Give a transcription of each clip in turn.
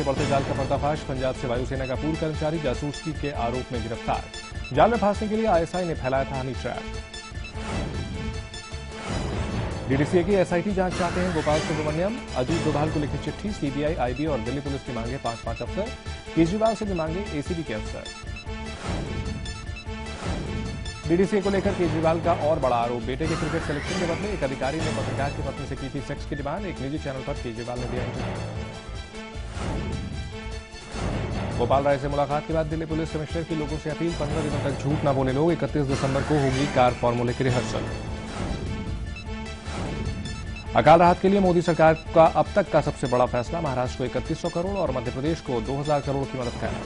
के बढ़ते जाल का पर्दाफाश। पंजाब से वायुसेना का पूर्व कर्मचारी जासूसी के आरोप में गिरफ्तार। जाल में फांसने के लिए आईएसआई ने फैलाया था हनी ट्रैप। डीडीसीए की एसआईटी जांच चाहते हैं गोपाल सुब्रमण्यम। अजीत डोभाल को लिखी चिट्ठी। सीबीआई, आईबी और दिल्ली पुलिस की मांगे 5-5 अफसर। केजरीवाल से भी मांगे एसीबी के अफसर। डीडीसीए को लेकर केजरीवाल का और बड़ा आरोप। बेटे के क्रिकेट सिलेक्शन के बदले एक अधिकारी ने पत्रकार की पत्नी से की थी सेक्स की डिमांड। एक निजी चैनल पर केजरीवाल ने दिया इंटरव्यू। गोपाल राय से मुलाकात के बाद दिल्ली पुलिस कमिश्नर की लोगों से अपील। 15 दिनों तक झूठ न बोले लोग। 31 दिसंबर को होगी कार फॉर्मूले की रिहर्सल। अकाल राहत के लिए मोदी सरकार का अब तक का सबसे बड़ा फैसला। महाराष्ट्र को 3100 करोड़ और मध्य प्रदेश को 2000 करोड़ की मदद करना।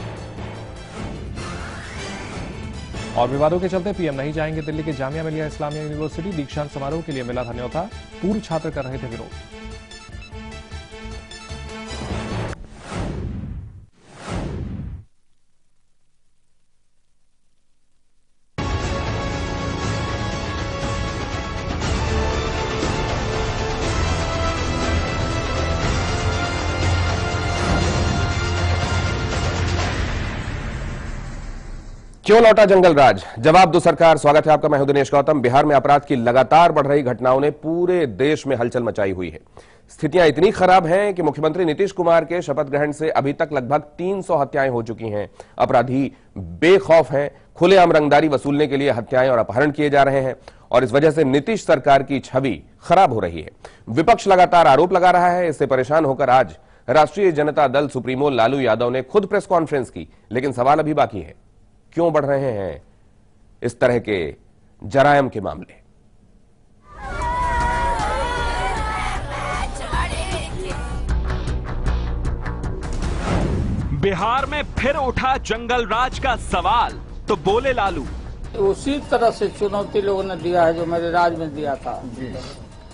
और विवादों के चलते पीएम नहीं जाएंगे दिल्ली के जामिया मिलिया इस्लामिया यूनिवर्सिटी। दीक्षांत समारोह के लिए मिला था न्योता। पूर्व छात्र कर रहे थे विरोध। क्यों लौटा जंगल राज? जवाब दो सरकार। स्वागत है आपका, मैं हूं दिनेश गौतम। बिहार में अपराध की लगातार बढ़ रही घटनाओं ने पूरे देश में हलचल मचाई हुई है। स्थितियां इतनी खराब हैं कि मुख्यमंत्री नीतीश कुमार के शपथ ग्रहण से अभी तक लगभग 300 हत्याएं हो चुकी हैं। अपराधी बेखौफ हैं। खुलेआम रंगदारी वसूलने के लिए हत्याएं और अपहरण किए जा रहे हैं और इस वजह से नीतीश सरकार की छवि खराब हो रही है। विपक्ष लगातार आरोप लगा रहा है। इससे परेशान होकर आज राष्ट्रीय जनता दल सुप्रीमो लालू यादव ने खुद प्रेस कॉन्फ्रेंस की। लेकिन सवाल अभी बाकी है, क्यों बढ़ रहे हैं इस तरह के जरायम के मामले? बिहार में फिर उठा जंगल राज का सवाल, तो बोले लालू। उसी तरह से चुनौती लोगों ने दिया है जो मेरे राज में दिया था।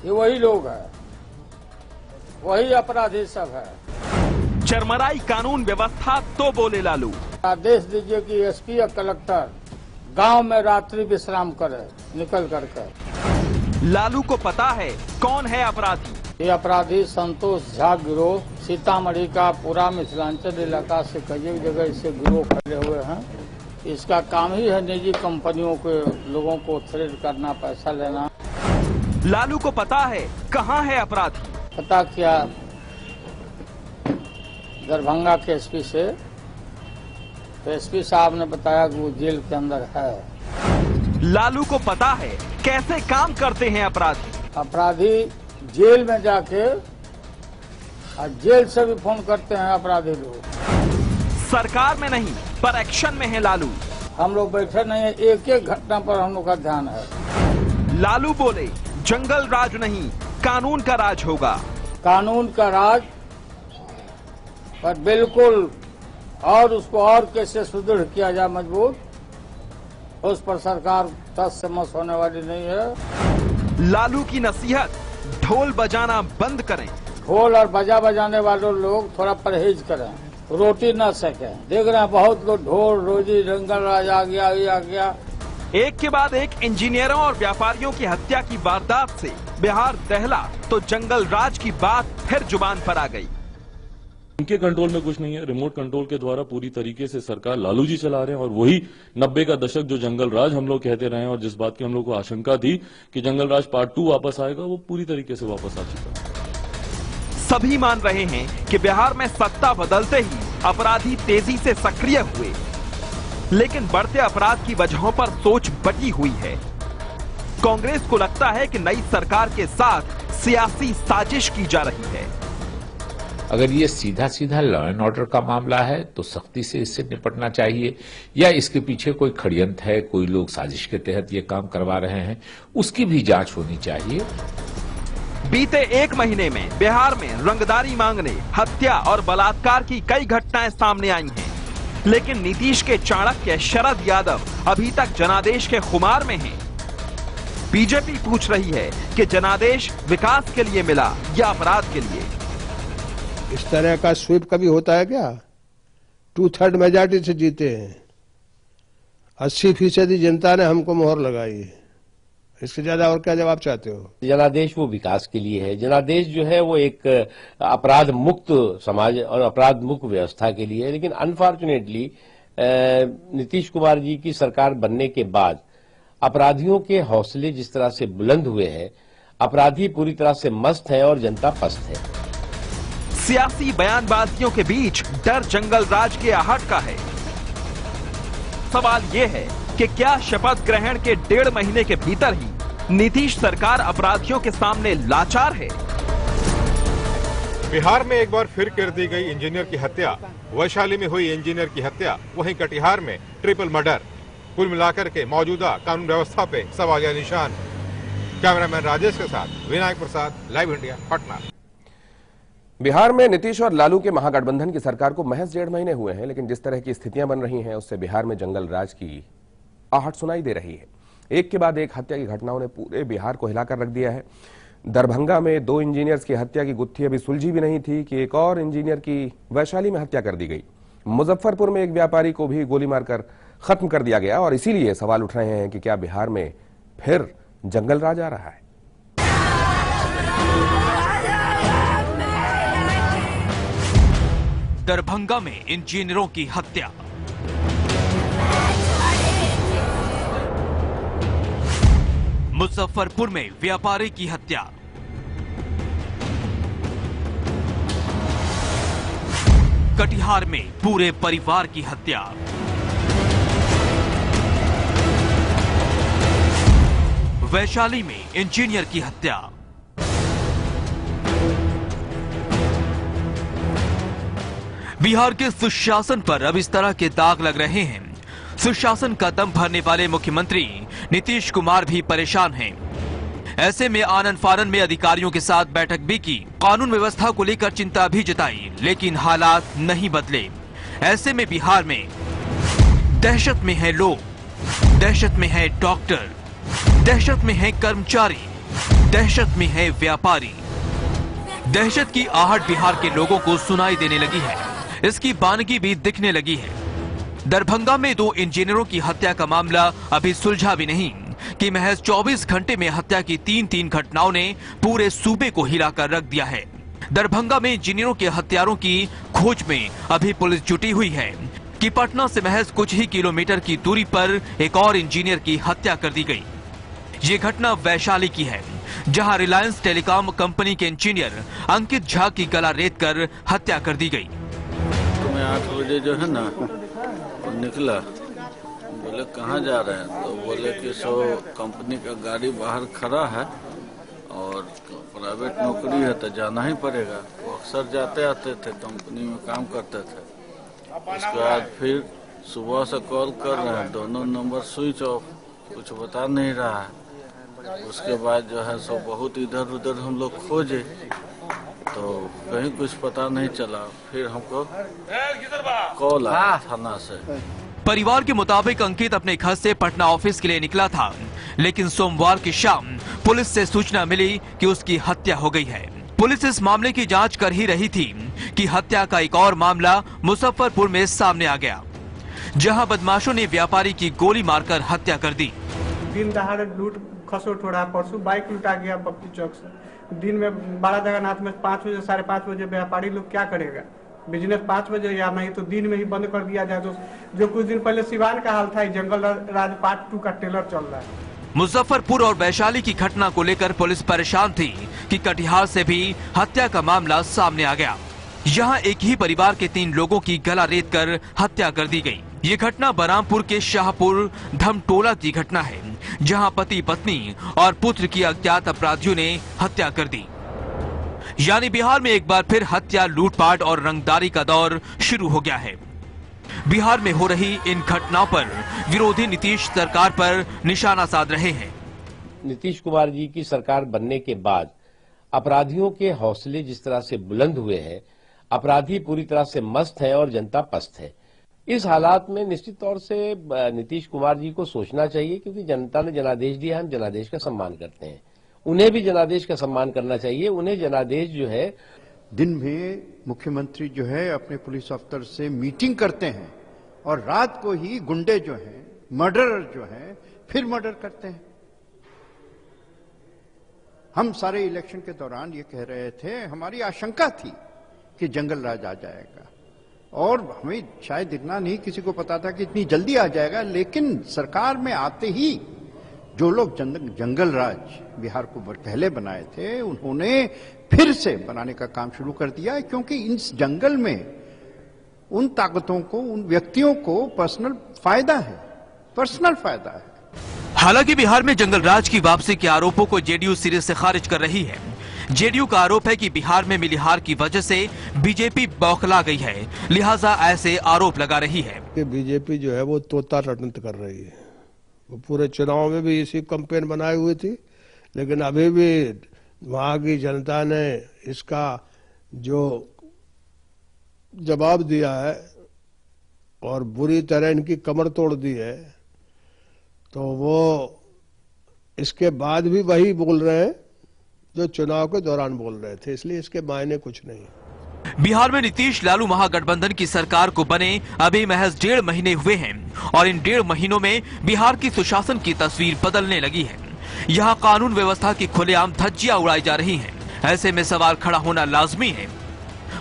ये वही लोग है, वही अपराधी सब है। चरमराई कानून व्यवस्था, तो बोले लालू। आदेश दीजिए कि एसपी या कलेक्टर गांव में रात्रि विश्राम करे निकल करके। लालू को पता है कौन है अपराधी। ये अपराधी संतोष झा गिरोह सीतामढ़ी का पूरा मिथिलांचल इलाका से कई जगह इसे गिरोह फैले हुए हैं। इसका काम ही है निजी कंपनियों के लोगों को थ्रेड करना, पैसा लेना। लालू को पता है कहाँ है अपराधी। पता किया दरभंगा के एसपी से, तो एसपी साहब ने बताया कि वो जेल के अंदर है। लालू को पता है कैसे काम करते हैं अपराधी। अपराधी जेल में जाके और जेल से भी फोन करते हैं अपराधी लोग। सरकार में नहीं पर एक्शन में है लालू। हम लोग बैठे नहीं है, एक एक घटना पर हम लोग का ध्यान है। लालू बोले जंगल राज नहीं, कानून का राज होगा। कानून का राज पर बिल्कुल, और उसको और कैसे सुदृढ़ किया जाए मजबूत, उस पर सरकार तस से मस होने वाली नहीं है। लालू की नसीहत, ढोल बजाना बंद करें। ढोल और बजा बजाने वाले लोग थोड़ा परहेज करें, रोटी न सके। देख रहे हैं बहुत लोग ढोल रोजी जंगल राज आ गया, ये आ गया। एक के बाद एक इंजीनियरों और व्यापारियों की हत्या की वारदात से बिहार दहला, तो जंगल राज की बात फिर जुबान पर आ गई। उनके कंट्रोल में कुछ नहीं है। रिमोट कंट्रोल के द्वारा पूरी तरीके से सरकार लालू जी चला रहे हैं और वही 90 का दशक जो जंगल राज हम लोग कहते रहे हैं और जिस बात की हम लोग को आशंका थी कि जंगल राज पार्ट 2 वापस आएगा, वो पूरी तरीके से वापस आ चुका है। सभी मान रहे हैं कि बिहार में सत्ता बदलते ही अपराधी तेजी से सक्रिय हुए, लेकिन बढ़ते अपराध की वजहों पर सोच बटी हुई है। कांग्रेस को लगता है कि नई सरकार के साथ सियासी साजिश की जा रही है। अगर ये सीधा सीधा लॉ एंड ऑर्डर का मामला है तो सख्ती से इससे निपटना चाहिए, या इसके पीछे कोई षड्यंत्र है, कोई लोग साजिश के तहत ये काम करवा रहे हैं, उसकी भी जांच होनी चाहिए। बीते एक महीने में बिहार में रंगदारी मांगने, हत्या और बलात्कार की कई घटनाएं सामने आई हैं, लेकिन नीतीश के चाणक्य शरद यादव अभी तक जनादेश के खुमार में हैं। बीजेपी पूछ रही है कि जनादेश विकास के लिए मिला या अपराध के लिए। इस तरह का स्वीप कभी होता है क्या? 2/3 मेजॉरिटी से जीते हैं। 80% जनता ने हमको मोहर लगाई है। इससे ज्यादा और क्या जवाब चाहते हो? जनादेश वो विकास के लिए है। जनादेश जो है वो एक अपराध मुक्त समाज और अपराध मुक्त व्यवस्था के लिए है। लेकिन अनफॉर्चुनेटली नीतीश कुमार जी की सरकार बनने के बाद अपराधियों के हौसले जिस तरह से बुलंद हुए हैं, अपराधी पूरी तरह से मस्त है और जनता पस्त है। सियासी बयानबाजियों के बीच डर जंगल राज के आहट का है। सवाल ये है कि क्या शपथ ग्रहण के 1.5 महीने के भीतर ही नीतीश सरकार अपराधियों के सामने लाचार है? बिहार में एक बार फिर कर दी गई इंजीनियर की हत्या, वैशाली में हुई इंजीनियर की हत्या, वहीं कटिहार में ट्रिपल मर्डर। कुल मिलाकर के मौजूदा कानून व्यवस्था पे सवालिया निशान। कैमरामैन राजेश के साथ विनायक प्रसाद, लाइव इंडिया, पटना। बिहार में नीतीश और लालू के महागठबंधन की सरकार को महज 1.5 महीने हुए हैं, लेकिन जिस तरह की स्थितियां बन रही हैं उससे बिहार में जंगल राज की आहट सुनाई दे रही है। एक के बाद एक हत्या की घटनाओं ने पूरे बिहार को हिलाकर रख दिया है। दरभंगा में 2 इंजीनियर्स की हत्या की गुत्थी अभी सुलझी भी नहीं थी कि एक और इंजीनियर की वैशाली में हत्या कर दी गई। मुजफ्फरपुर में एक व्यापारी को भी गोली मारकर खत्म कर दिया गया और इसीलिए सवाल उठ रहे हैं कि क्या बिहार में फिर जंगल राज आ रहा है? दरभंगा में इंजीनियरों की हत्या, मुजफ्फरपुर में व्यापारी की हत्या, कटिहार में पूरे परिवार की हत्या, वैशाली में इंजीनियर की हत्या। बिहार के सुशासन पर अब इस तरह के दाग लग रहे हैं। सुशासन का दम भरने वाले मुख्यमंत्री नीतीश कुमार भी परेशान हैं। ऐसे में आनन फानन में अधिकारियों के साथ बैठक भी की, कानून व्यवस्था को लेकर चिंता भी जताई, लेकिन हालात नहीं बदले। ऐसे में बिहार में दहशत में है लोग, दहशत में है डॉक्टर, दहशत में है कर्मचारी, दहशत में है व्यापारी। दहशत की आहट बिहार के लोगों को सुनाई देने लगी है। इसकी बानगी भी दिखने लगी है। दरभंगा में 2 इंजीनियरों की हत्या का मामला अभी सुलझा भी नहीं कि महज 24 घंटे में हत्या की 3 घटनाओं ने पूरे सूबे को हिलाकर रख दिया है। दरभंगा में इंजीनियरों के हत्यारों की खोज में अभी पुलिस जुटी हुई है कि पटना से महज कुछ ही किलोमीटर की दूरी पर एक और इंजीनियर की हत्या कर दी गई। ये घटना वैशाली की है, जहां रिलायंस टेलीकॉम कंपनी के इंजीनियर अंकित झा की गला रेत कर हत्या कर दी गई। मैं 8 बजे जो है ना निकला, बोले कहाँ जा रहे हैं, तो बोले कि सो कंपनी का गाड़ी बाहर खड़ा है और प्राइवेट नौकरी है तो जाना ही पड़ेगा। वो अक्सर जाते आते थे, कंपनी में काम करते थे। उसके बाद फिर सुबह से कॉल कर रहे हैं, दोनों नंबर स्विच ऑफ, कुछ बता नहीं रहा है। उसके बाद जो है सो बहुत इधर उधर हम लोग खोजे तो कहीं कुछ पता नहीं चला। फिर हमको कॉल आया थाना से। परिवार के मुताबिक अंकित अपने घर से पटना ऑफिस के लिए निकला था, लेकिन सोमवार की शाम पुलिस से सूचना मिली कि उसकी हत्या हो गई है। पुलिस इस मामले की जांच कर ही रही थी कि हत्या का एक और मामला मुजफ्फरपुर में सामने आ गया, जहां बदमाशों ने व्यापारी की गोली मारकर हत्या कर दी। दिन दहाड़े लूट खसोट हो रहा है। परसों बाइक लुटा गया बप्पी चौक से। दिन में बड़ा जगन्नाथ में 5 बजे 5:30 बजे व्यापारी लोग क्या करेगा? बिजनेस 5 बजे या नहीं तो दिन में ही बंद कर दिया जाए। तो जो कुछ दिन पहले सिवान का हाल था, जंगल राज पार्ट 2 का ट्रेलर चल रहा है। मुजफ्फरपुर और वैशाली की घटना को लेकर पुलिस परेशान थी कि कटिहार से भी हत्या का मामला सामने आ गया। यहाँ एक ही परिवार के 3 लोगों की गला रेत कर हत्या कर दी गई। ये घटना बरामपुर के शाहपुर धमटोला की घटना है, जहां पति पत्नी और पुत्र की अज्ञात अपराधियों ने हत्या कर दी। यानी बिहार में एक बार फिर हत्या, लूटपाट और रंगदारी का दौर शुरू हो गया है। बिहार में हो रही इन घटनाओं पर विरोधी नीतीश सरकार पर निशाना साध रहे हैं। नीतीश कुमार जी की सरकार बनने के बाद अपराधियों के हौसले जिस तरह से बुलंद हुए हैं, अपराधी पूरी तरह से मस्त है और जनता पस्त है। इस हालात में निश्चित तौर से नीतीश कुमार जी को सोचना चाहिए, क्योंकि जनता ने जनादेश दिया, हम जनादेश का सम्मान करते हैं, उन्हें भी जनादेश का सम्मान करना चाहिए। उन्हें जनादेश जो है, दिन में मुख्यमंत्री जो है अपने पुलिस अफसर से मीटिंग करते हैं और रात को ही गुंडे जो हैं, मर्डरर जो हैं, फिर मर्डर करते हैं। हम सारे इलेक्शन के दौरान ये कह रहे थे, हमारी आशंका थी कि जंगल राज आ जाएगा, और हमें शायद इतना नहीं किसी को पता था कि इतनी जल्दी आ जाएगा। लेकिन सरकार में आते ही जो लोग जंगल राज बिहार को पहले बनाए थे, उन्होंने फिर से बनाने का काम शुरू कर दिया, क्योंकि इस जंगल में उन ताकतों को, उन व्यक्तियों को पर्सनल फायदा है। हालांकि बिहार में जंगल राज की वापसी के आरोपों को जेडीयू सिरे से खारिज कर रही है। जेडीयू का आरोप है कि बिहार में मिली हार की वजह से बीजेपी बौखला गई है, लिहाजा ऐसे आरोप लगा रही है कि बीजेपी जो है वो तोता तटंत कर रही है। वो पूरे चुनाव में भी इसी कैंपेन बनाई हुई थी, लेकिन अभी भी वहां की जनता ने इसका जो जवाब दिया है और बुरी तरह इनकी कमर तोड़ दी है, तो वो इसके बाद भी वही बोल रहे हैं जो चुनाव के दौरान बोल रहे थे, इसलिए इसके मायने कुछ नहीं। बिहार में नीतीश लालू महागठबंधन की सरकार को बने अभी महज 1.5 महीने हुए हैं और इन 1.5 महीनों में बिहार की सुशासन की तस्वीर बदलने लगी है। यहाँ कानून व्यवस्था की खुलेआम धज्जियां उड़ाई जा रही हैं। ऐसे में सवाल खड़ा होना लाजमी है,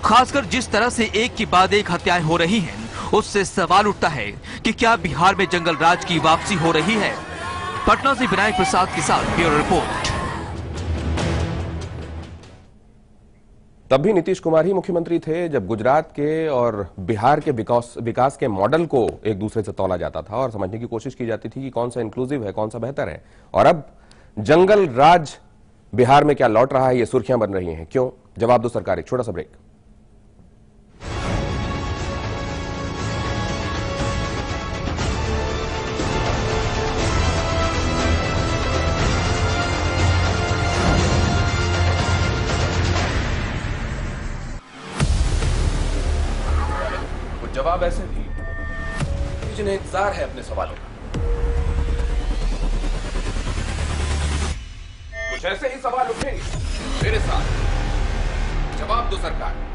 खासकर जिस तरह से एक के बाद एक हत्याएं हो रही हैं, उससे सवाल उठता है कि क्या बिहार में जंगल राज की वापसी हो रही है। पटना से विनायक प्रसाद के साथ ब्यूरो रिपोर्ट। तब भी नीतीश कुमार ही मुख्यमंत्री थे जब गुजरात के और बिहार के विकास के मॉडल को एक दूसरे से तौला जाता था और समझने की कोशिश की जाती थी कि कौन सा इंक्लूसिव है, कौन सा बेहतर है। और अब जंगल राज बिहार में क्या लौट रहा है, ये सुर्खियां बन रही हैं। क्यों? जवाब दो सरकार। एक छोटा सा ब्रेक। जवाब ऐसे भी जिन्हें इंतजार है अपने सवालों का। कुछ ऐसे ही सवाल उठेंगे मेरे साथ। जवाब दो सरकार।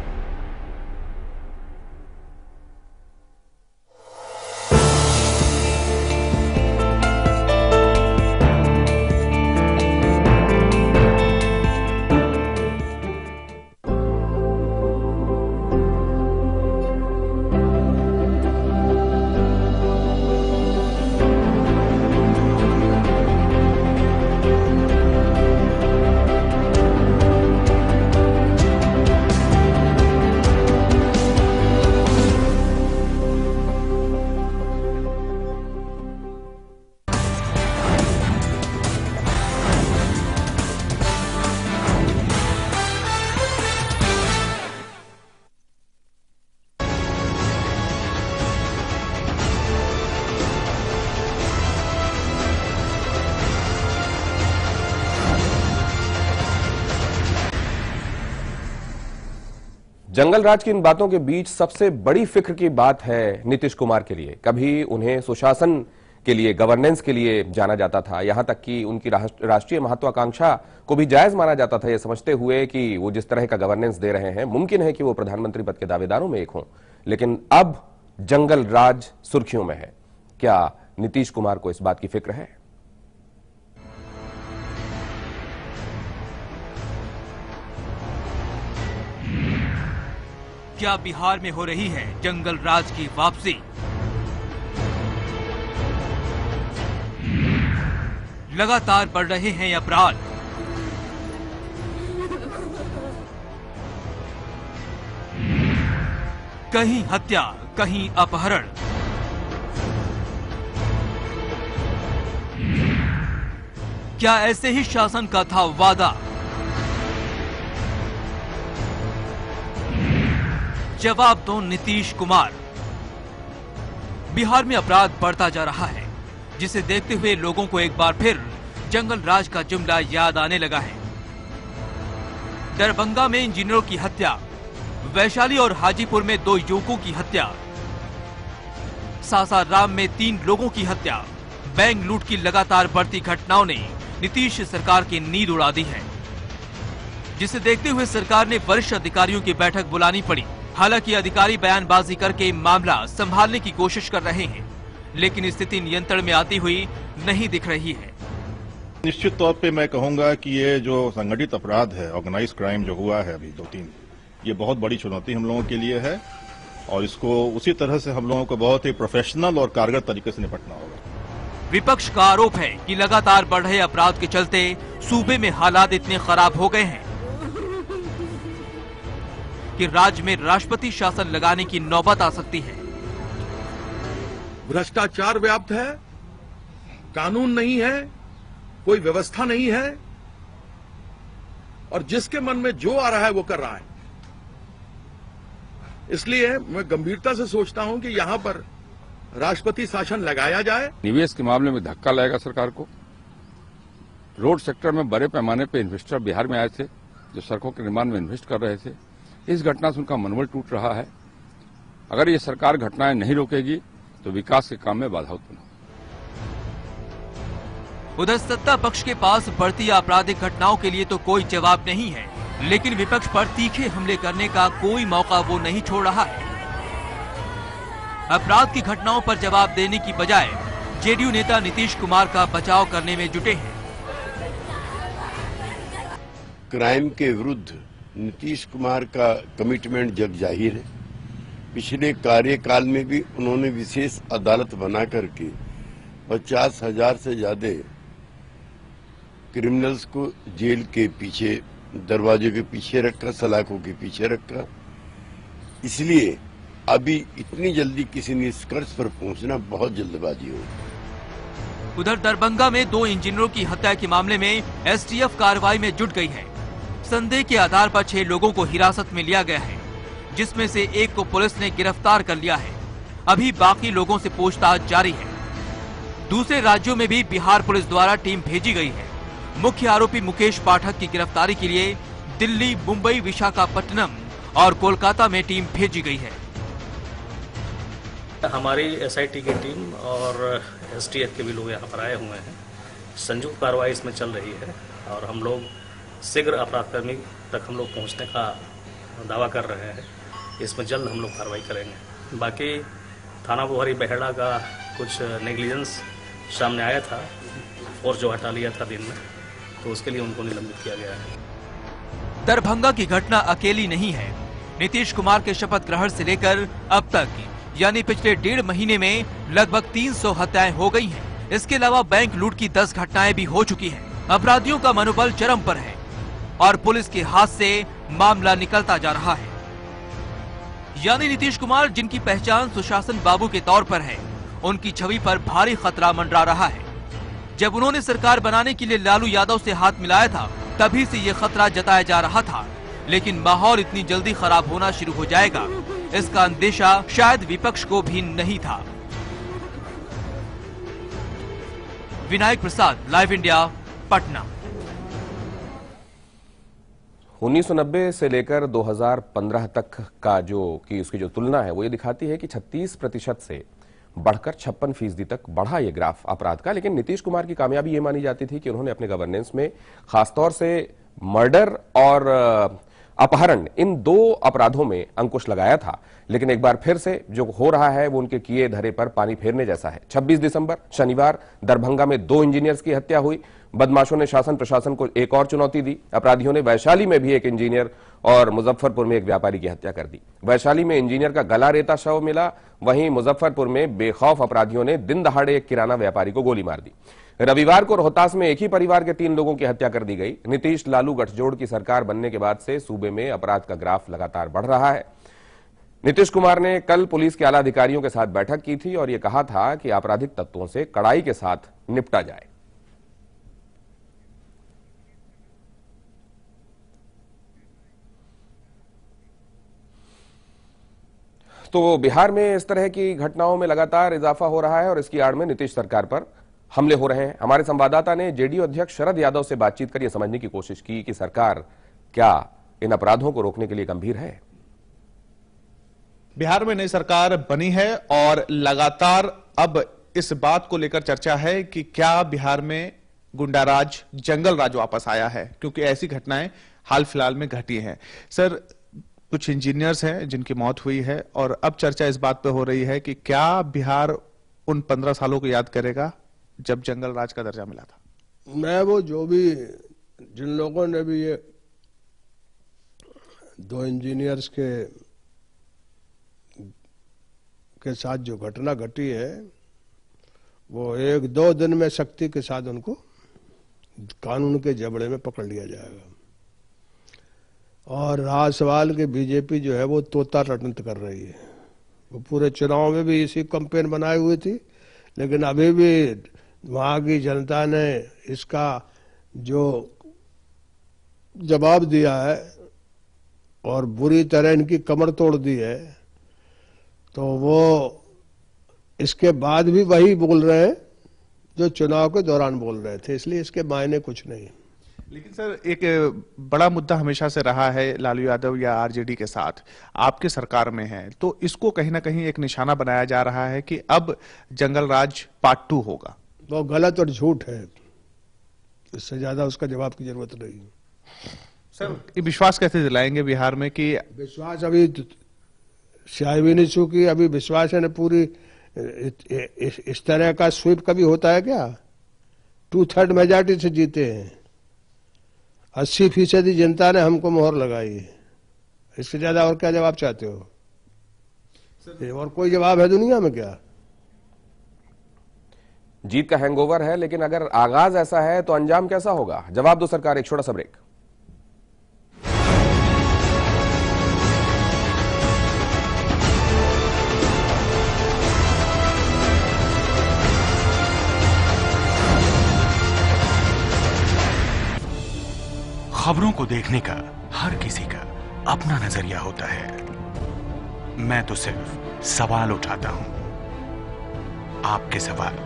जंगल राज की इन बातों के बीच सबसे बड़ी फिक्र की बात है नीतीश कुमार के लिए। कभी उन्हें सुशासन के लिए, गवर्नेंस के लिए जाना जाता था, यहां तक कि उनकी राष्ट्रीय महत्वाकांक्षा को भी जायज माना जाता था, यह समझते हुए कि वो जिस तरह का गवर्नेंस दे रहे हैं मुमकिन है कि वो प्रधानमंत्री पद के दावेदारों में एक हों। लेकिन अब जंगल राज सुर्खियों में है। क्या नीतीश कुमार को इस बात की फिक्र है? क्या बिहार में हो रही है जंगल राज की वापसी? लगातार बढ़ रहे हैं अपराध। कहीं हत्या, कहीं अपहरण। क्या ऐसे ही शासन का था वादा? जवाब दो नीतीश कुमार। बिहार में अपराध बढ़ता जा रहा है, जिसे देखते हुए लोगों को एक बार फिर जंगल राज का जुमला याद आने लगा है। दरभंगा में इंजीनियरों की हत्या, वैशाली और हाजीपुर में 2 युवकों की हत्या, सासाराम में 3 लोगों की हत्या। बैंक लूट की लगातार बढ़ती घटनाओं ने नीतीश सरकार की नींद उड़ा दी है, जिसे देखते हुए सरकार ने वरिष्ठ अधिकारियों की बैठक बुलानी पड़ी। हालांकि अधिकारी बयानबाजी करके मामला संभालने की कोशिश कर रहे हैं, लेकिन स्थिति नियंत्रण में आती हुई नहीं दिख रही है। निश्चित तौर पे मैं कहूंगा कि ये जो संगठित अपराध है, ऑर्गेनाइज क्राइम जो हुआ है अभी 2-3, ये बहुत बड़ी चुनौती हम लोगों के लिए है और इसको उसी तरह से हम लोगों को बहुत ही प्रोफेशनल और कारगर तरीके से निपटना होगा। विपक्ष का आरोप है कि लगातार बढ़ रहे अपराध के चलते सूबे में हालात इतने खराब हो गए हैं कि राज्य में राष्ट्रपति शासन लगाने की नौबत आ सकती है। भ्रष्टाचार व्याप्त है, कानून नहीं है, कोई व्यवस्था नहीं है और जिसके मन में जो आ रहा है वो कर रहा है। इसलिए मैं गंभीरता से सोचता हूं कि यहां पर राष्ट्रपति शासन लगाया जाए। निवेश के मामले में धक्का लगेगा सरकार को। रोड सेक्टर में बड़े पैमाने पर इन्वेस्टर बिहार में आए थे जो सड़कों के निर्माण में इन्वेस्ट कर रहे थे। इस घटना से उनका मनोबल टूट रहा है। अगर ये सरकार घटनाएं नहीं रोकेगी तो विकास के काम में बाधा उत्पन्न होगी। उधर सत्ता पक्ष के पास बढ़ती आपराधिक घटनाओं के लिए तो कोई जवाब नहीं है, लेकिन विपक्ष पर तीखे हमले करने का कोई मौका वो नहीं छोड़ रहा है। अपराध की घटनाओं पर जवाब देने की बजाय जेडीयू नेता नीतीश कुमार का बचाव करने में जुटे हैं। क्राइम के विरुद्ध नीतीश कुमार का कमिटमेंट जग जाहिर है। पिछले कार्यकाल में भी उन्होंने विशेष अदालत बना करके 50,000 से ज्यादा क्रिमिनल्स को जेल के पीछे, दरवाजे के पीछे रखा, सलाखों के पीछे रखा। इसलिए अभी इतनी जल्दी किसी निष्कर्ष पर पहुंचना बहुत जल्दबाजी होगी। उधर दरभंगा में 2 इंजीनियरों की हत्या के मामले में एसटीएफ कार्रवाई में जुट गई है। संदेह के आधार पर 6 लोगों को हिरासत में लिया गया है, जिसमें से एक को पुलिस ने गिरफ्तार कर लिया है। अभी बाकी लोगों से पूछताछ जारी है। दूसरे राज्यों में भी बिहार पुलिस द्वारा टीम भेजी गई है। मुख्य आरोपी मुकेश पाठक की गिरफ्तारी के लिए दिल्ली, मुंबई, विशाखापट्टनम और कोलकाता में टीम भेजी गई है। हमारी एसआईटी की टीम और एसटीएफ के भी लोग यहाँ पर आए हुए हैं। संयुक्त कार्रवाई इसमें चल रही है और हम लोग शीघ्र अपराधकर्मी तक हम लोग पहुँचने का दावा कर रहे हैं। इसमें जल्द हम लोग कार्रवाई करेंगे। बाकी थाना बोहरी बेहड़ा का कुछ नेग्लिजेंस सामने आया था और जो हटा लिया था दिन में, तो उसके लिए उनको निलंबित किया गया है। दरभंगा की घटना अकेली नहीं है। नीतीश कुमार के शपथ ग्रहण से लेकर अब तक यानी पिछले 1.5 महीने में लगभग 300 हत्याएं हो गई हैं। इसके अलावा बैंक लूट की 10 घटनाएं भी हो चुकी हैं। अपराधियों का मनोबल चरम पर है और पुलिस के हाथ से मामला निकलता जा रहा है। यानी नीतीश कुमार, जिनकी पहचान सुशासन बाबू के तौर पर है, उनकी छवि पर भारी खतरा मंडरा रहा है। जब उन्होंने सरकार बनाने के लिए लालू यादव से हाथ मिलाया था, तभी से ये खतरा जताया जा रहा था। लेकिन माहौल इतनी जल्दी खराब होना शुरू हो जाएगा, इसका अंदेशा शायद विपक्ष को भी नहीं था। विनायक प्रसाद, लाइव इंडिया, पटना। 1990 से लेकर 2015 तक का उसकी जो तुलना है वो ये दिखाती है कि 36% से बढ़कर 56% तक बढ़ा ये ग्राफ अपराध का। लेकिन नीतीश कुमार की कामयाबी ये मानी जाती थी कि उन्होंने अपने गवर्नेंस में खासतौर से मर्डर और अपहरण, इन 2 अपराधों में अंकुश लगाया था। लेकिन एक बार फिर से जो हो रहा है वो उनके किए धरे पर पानी फेरने जैसा है। 26 दिसंबर शनिवार दरभंगा में 2 इंजीनियर्स की हत्या हुई। बदमाशों ने शासन प्रशासन को एक और चुनौती दी। अपराधियों ने वैशाली में भी एक इंजीनियर और मुजफ्फरपुर में एक व्यापारी की हत्या कर दी। वैशाली में इंजीनियर का गला रेता शव मिला, वहीं मुजफ्फरपुर में बेखौफ अपराधियों ने दिन दहाड़े एक किराना व्यापारी को गोली मार दी। रविवार को रोहतास में एक ही परिवार के 3 लोगों की हत्या कर दी गई। नीतीश लालू गठजोड़ की सरकार बनने के बाद से सूबे में अपराध का ग्राफ लगातार बढ़ रहा है। नीतीश कुमार ने कल पुलिस के आला अधिकारियों के साथ बैठक की थी और यह कहा था कि आपराधिक तत्वों से कड़ाई के साथ निपटा जाए। तो बिहार में इस तरह की घटनाओं में लगातार इजाफा हो रहा है और इसकी आड़ में नीतीश सरकार पर हमले हो रहे हैं। हमारे संवाददाता ने जेडीयू अध्यक्ष शरद यादव से बातचीत कर यह समझने की कोशिश की कि सरकार क्या इन अपराधों को रोकने के लिए गंभीर है। बिहार में नई सरकार बनी है और लगातार अब इस बात को लेकर चर्चा है कि क्या बिहार में गुंडाराज, जंगल राज वापस आया है, क्योंकि ऐसी घटनाएं हाल फिलहाल में घटी हैं। सर, कुछ इंजीनियर्स हैं जिनकी मौत हुई है और अब चर्चा इस बात पे हो रही है कि क्या बिहार उन 15 सालों को याद करेगा जब जंगल राज का दर्जा मिला था। मैं वो जो भी जिन लोगों ने भी ये 2 इंजीनियर्स के साथ जो घटना घटी है वो 1-2 दिन में सख्ती के साथ उनको कानून के जबड़े में पकड़ लिया जाएगा। और रहा सवाल कि बीजेपी जो है वो तोता टटंत कर रही है, वो पूरे चुनाव में भी इसी कैंपेन बनाई हुई थी, लेकिन अभी भी वहां की जनता ने इसका जो जवाब दिया है और बुरी तरह इनकी कमर तोड़ दी है, तो वो इसके बाद भी वही बोल रहे हैं जो चुनाव के दौरान बोल रहे थे, इसलिए इसके मायने कुछ नहीं। लेकिन सर एक बड़ा मुद्दा हमेशा से रहा है लालू यादव या आरजेडी के साथ, आपके सरकार में है, तो इसको कहीं ना कहीं एक निशाना बनाया जा रहा है कि अब जंगल राज पार्ट 2 होगा। वो गलत और झूठ है, इससे ज्यादा उसका जवाब की जरूरत नहीं। सर ये विश्वास कैसे दिलाएंगे बिहार में कि विश्वास अभी स्याही भी नहीं चुकी, अभी विश्वास है ना पूरी इस तरह का स्वीप कभी होता है क्या? 2/3 मेजॉरिटी से जीते हैं, 80% जनता ने हमको मोहर लगाई है, इससे ज्यादा और क्या जवाब चाहते हो? और कोई जवाब है दुनिया में क्या? जीत का हैंगओवर है, लेकिन अगर आगाज ऐसा है तो अंजाम कैसा होगा? जवाब दो सरकार। एक छोटा सा ब्रेक। खबरों को देखने का हर किसी का अपना नजरिया होता है। मैं तो सिर्फ सवाल उठाता हूं, आपके सवाल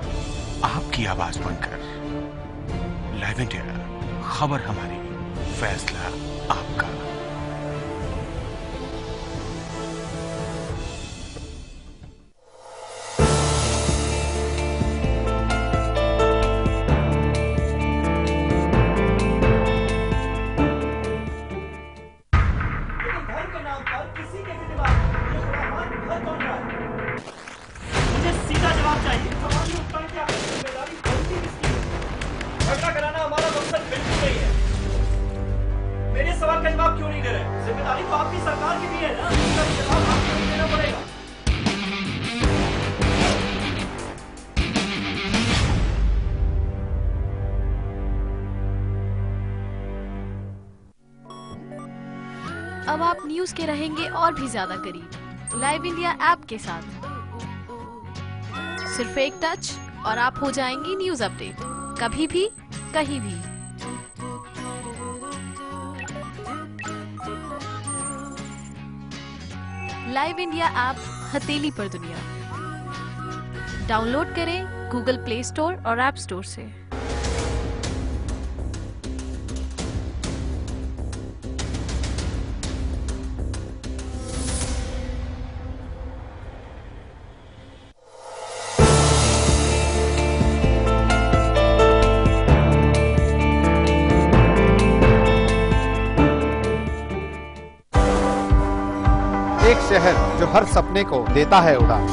आपकी आवाज बनकर। लाइव इंडिया, खबर हमारी, फैसला आपका। अब आप न्यूज के रहेंगे और भी ज्यादा करीब लाइव इंडिया ऐप के साथ। सिर्फ एक टच और आप हो जाएंगी न्यूज अपडेट, कभी भी कहीं भी। लाइव इंडिया ऐप हथेली पर दुनिया। डाउनलोड करें गूगल प्ले स्टोर और ऐप स्टोर से। एक शहर जो हर सपने को देता है उड़ान।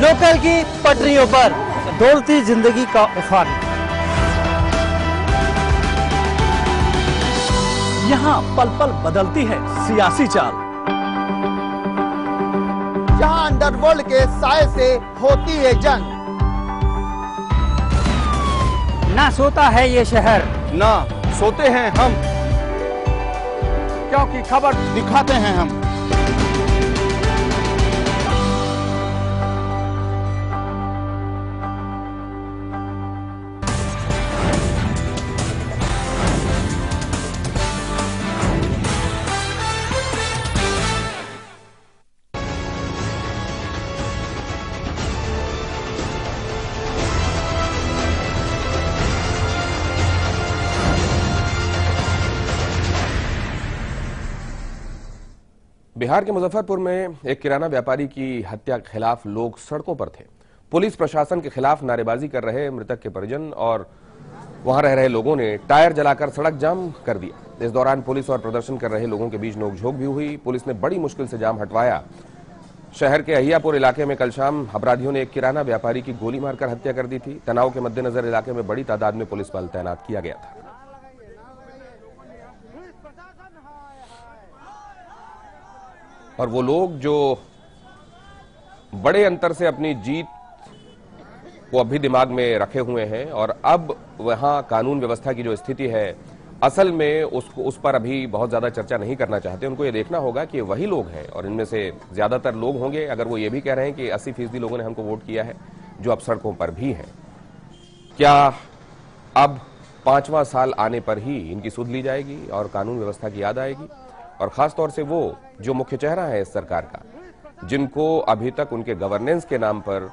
लोकल की पटरियों पर दौड़ती जिंदगी का उफान। यहाँ पल पल बदलती है सियासी चाल। जहाँ अंडरवर्ल्ड के साए से होती है जंग। ना सोता है ये शहर, ना सोते हैं हम, क्योंकि खबर दिखाते हैं हम। बिहार के मुजफ्फरपुर में एक किराना व्यापारी की हत्या के खिलाफ लोग सड़कों पर थे। पुलिस प्रशासन के खिलाफ नारेबाजी कर रहे मृतक के परिजन और वहां रह रहे लोगों ने टायर जलाकर सड़क जाम कर दिया। इस दौरान पुलिस और प्रदर्शन कर रहे लोगों के बीच नोकझोंक भी हुई। पुलिस ने बड़ी मुश्किल से जाम हटवाया शहर के अहियापुर इलाके में कल शाम अपराधियों ने एक किराना व्यापारी की गोली मारकर हत्या कर दी थी। तनाव के मद्देनजर इलाके में बड़ी तादाद में पुलिस बल तैनात किया गया था। और वो लोग जो बड़े अंतर से अपनी जीत को अभी दिमाग में रखे हुए हैं और अब वहां कानून व्यवस्था की जो स्थिति है असल में उस पर अभी बहुत ज्यादा चर्चा नहीं करना चाहते, उनको ये देखना होगा कि वही लोग हैं और इनमें से ज्यादातर लोग होंगे, अगर वो ये भी कह रहे हैं कि 80% लोगों ने हमको वोट किया है, जो अब सड़कों पर भी हैं। क्या अब 5वां साल आने पर ही इनकी सुध ली जाएगी और कानून व्यवस्था की याद आएगी? और खासतौर से वो जो मुख्य चेहरा है इस सरकार का, जिनको अभी तक उनके गवर्नेंस के नाम पर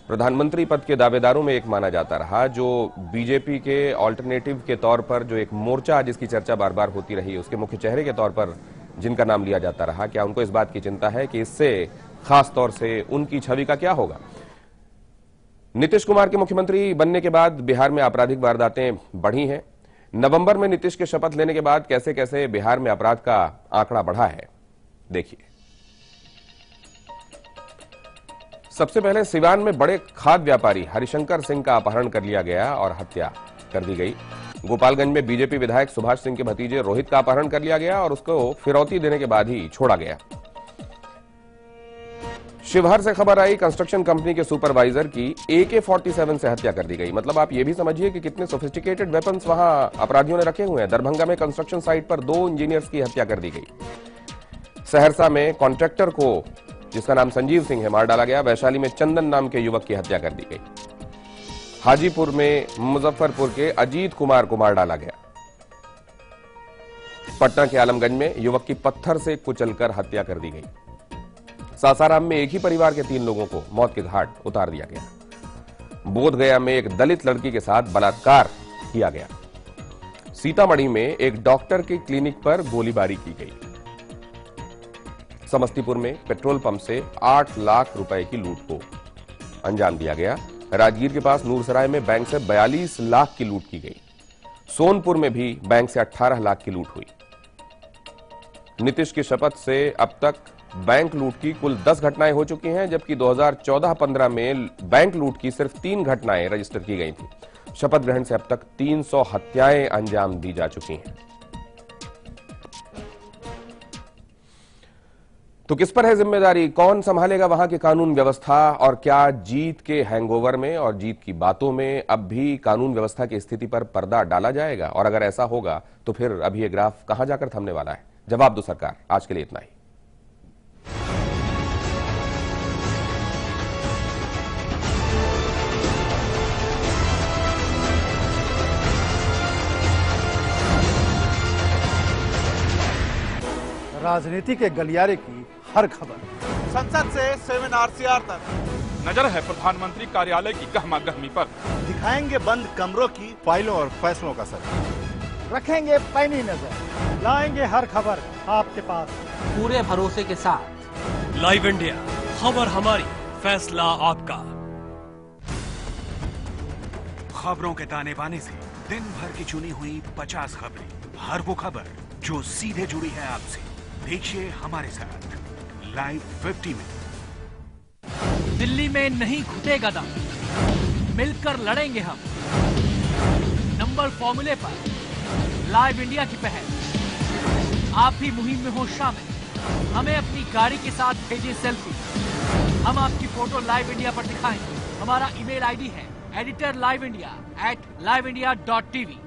प्रधानमंत्री पद के दावेदारों में एक माना जाता रहा, जो बीजेपी के ऑल्टरनेटिव के तौर पर जो एक मोर्चा जिसकी चर्चा बार बार होती रही, उसके मुख्य चेहरे के तौर पर जिनका नाम लिया जाता रहा, क्या उनको इस बात की चिंता है कि इससे खास तौर से उनकी छवि का क्या होगा? नीतीश कुमार के मुख्यमंत्री बनने के बाद बिहार में आपराधिक वारदातें बढ़ी हैं। नवंबर में नीतीश के शपथ लेने के बाद कैसे कैसे बिहार में अपराध का आंकड़ा बढ़ा है, देखिए। सबसे पहले सिवान में बड़े खाद व्यापारी हरिशंकर सिंह का अपहरण कर लिया गया और हत्या कर दी गई। गोपालगंज में बीजेपी विधायक सुभाष सिंह के भतीजे रोहित का अपहरण कर लिया गया और उसको फिरौती देने के बाद ही छोड़ा गया। शिवहर से खबर आई, कंस्ट्रक्शन कंपनी के सुपरवाइजर की AK-47 से हत्या कर दी गई। मतलब आप ये भी समझिए कि कितने सोफिस्टिकेटेड वेपन्स वहां अपराधियों ने रखे हुए हैं। दरभंगा में कंस्ट्रक्शन साइट पर 2 इंजीनियर्स की हत्या कर दी गई। सहरसा में कॉन्ट्रैक्टर को, जिसका नाम संजीव सिंह है, मार डाला गया। वैशाली में चंदन नाम के युवक की हत्या कर दी गई। हाजीपुर में मुजफ्फरपुर के अजीत कुमार को मार डाला गया। पटना के आलमगंज में युवक की पत्थर से कुचलकर हत्या कर दी गई। सासाराम में एक ही परिवार के 3 लोगों को मौत के घाट उतार दिया गया। बोधगया में एक दलित लड़की के साथ बलात्कार किया गया। सीतामढ़ी में एक डॉक्टर के क्लिनिक पर गोलीबारी की गई। समस्तीपुर में पेट्रोल पंप से 8 लाख रुपए की लूट को अंजाम दिया गया। राजगीर के पास नूरसराय में बैंक से 42 लाख की लूट की गई। सोनपुर में भी बैंक से 18 लाख की लूट हुई। नीतीश की शपथ से अब तक बैंक लूट की कुल 10 घटनाएं हो चुकी हैं, जबकि 2014-15 में बैंक लूट की सिर्फ 3 घटनाएं रजिस्टर की गई थी। शपथ ग्रहण से अब तक 300 हत्याएं अंजाम दी जा चुकी हैं। तो किस पर है जिम्मेदारी? कौन संभालेगा वहां की कानून व्यवस्था? और क्या जीत के हैंगओवर में और जीत की बातों में अब भी कानून व्यवस्था की स्थिति पर पर्दा डाला जाएगा? और अगर ऐसा होगा तो फिर अभी ये ग्राफ कहां जाकर थमने वाला है? जवाब दो सरकार। आज के लिए इतना ही। राजनीति के गलियारे की हर खबर, संसद से 7 RCR तक नजर है प्रधानमंत्री कार्यालय की गहमा गहमी पर। दिखाएंगे बंद कमरों की फाइलों और फैसलों का सर, रखेंगे पैनी नजर, लाएंगे हर खबर आपके पास पूरे भरोसे के साथ। लाइव इंडिया, खबर हमारी, फैसला आपका। खबरों के ताने बाने से दिन भर की चुनी हुई 50 खबरें, हर वो खबर जो सीधे जुड़ी है आपसे। देखिए हमारे साथ लाइव 50 में। दिल्ली में नहीं घुटेगा दम, मिलकर लड़ेंगे हम। नंबर फॉर्मूले पर लाइव इंडिया की पहल। आप भी मुहिम में हो शामिल। हमें अपनी गाड़ी के साथ भेजिए सेल्फी, हम आपकी फोटो लाइव इंडिया पर दिखाएंगे। हमारा ईमेल आईडी है editorliveindia@liveindia.tv।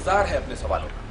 इंतजार है अपने सवालों का।